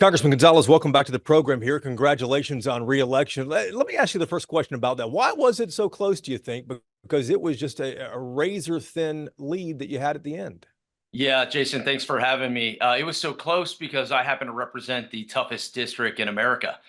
Congressman Gonzales, welcome back to the program here. Congratulations on re-election. Let me ask you the first question about that. Why was it so close, do you think? Because it was just a razor-thin lead that you had at the end. Yeah, Jason, thanks for having me. It was so close because I happen to represent the toughest district in America.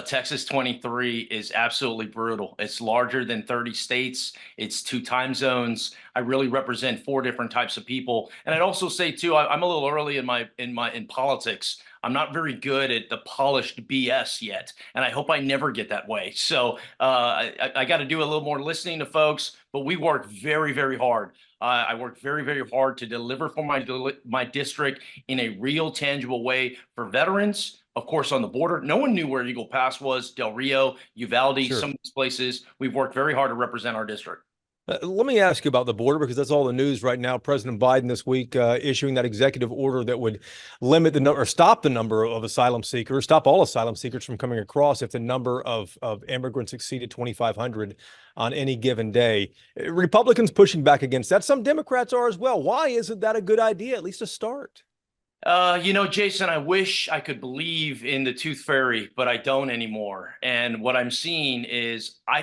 Texas 23 is absolutely brutal. It's larger than 30 states. It's 2 time zones. I really represent 4 different types of people. And I'd also say too, I'm a little early in politics. I'm not very good at the polished BS yet, and I hope I never get that way. So I got to do a little more listening to folks, but we work very, very hard. I worked very, very hard to deliver for my district in a real, tangible way for veterans. Of course, on the border, no one knew where Eagle Pass was, Del Rio, Uvalde, Sure. some of these places. We've worked very hard to represent our district. Let me ask you about the border because that's all the news right now. President Biden this week issuing that executive order that would limit the number or stop the number of asylum seekers, stop all asylum seekers from coming across if the number of immigrants exceeded 2,500 on any given day. Republicans pushing back against that. Some Democrats are as well. Why isn't that a good idea, at least to start? Jason, I wish I could believe in the tooth fairy, but I don't anymore. And what I'm seeing is I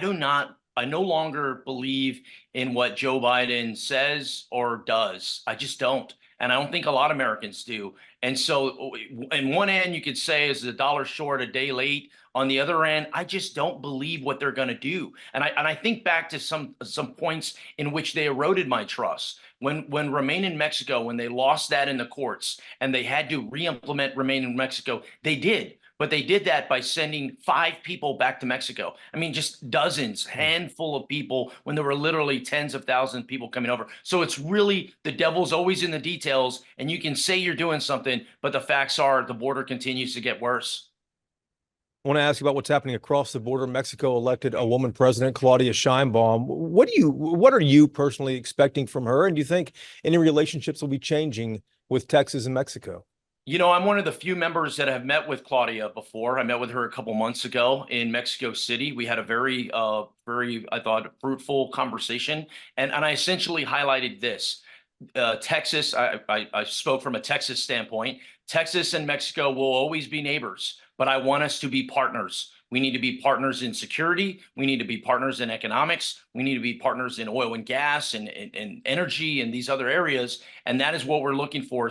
no longer believe in what Joe Biden says or does. I just don't. And I don't think a lot of Americans do. And so, in one end, you could say is a dollar short, a day late. On the other end, I just don't believe what they're going to do. And I think back to some points in which they eroded my trust. When Remain in Mexico, when they lost that in the courts and they had to re-implement Remain in Mexico, they did. But they did that by sending 5 people back to Mexico. I mean, just dozens, handful of people when there were literally tens of thousands of people coming over. So it's really the devil's always in the details, and you can say you're doing something, but the facts are the border continues to get worse. I want to ask you about what's happening across the border. Mexico elected a woman president, Claudia Sheinbaum. What are you personally expecting from her? And do you think any relationships will be changing with Texas and Mexico? I'm one of the few members that have met with Claudia before. I met with her a couple months ago in Mexico City. We had a very, I thought, fruitful conversation. And I essentially highlighted this. Texas, I spoke from a Texas standpoint. Texas and Mexico will always be neighbors, but I want us to be partners. We need to be partners in security. We need to be partners in economics. We need to be partners in oil and gas and energy and these other areas. And that is what we're looking for.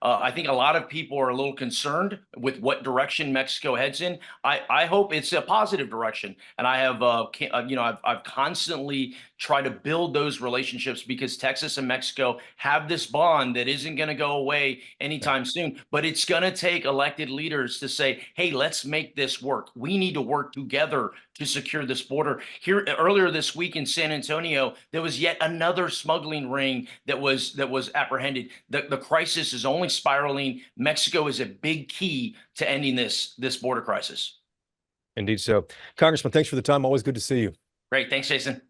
I think a lot of people are a little concerned with what direction Mexico heads in. I hope it's a positive direction. And I've constantly tried to build those relationships because Texas and Mexico have this bond that isn't going to go away anytime soon. But it's going to take elected leaders to say, hey, let's make this work. We need to work together to secure this border. Here earlier this week in San Antonio, there was yet another smuggling ring that was apprehended. The crisis is only spiraling. Mexico is a big key to ending this border crisis. Indeed so. Congressman, thanks for the time. Always good to see you. Great. Thanks, Jason.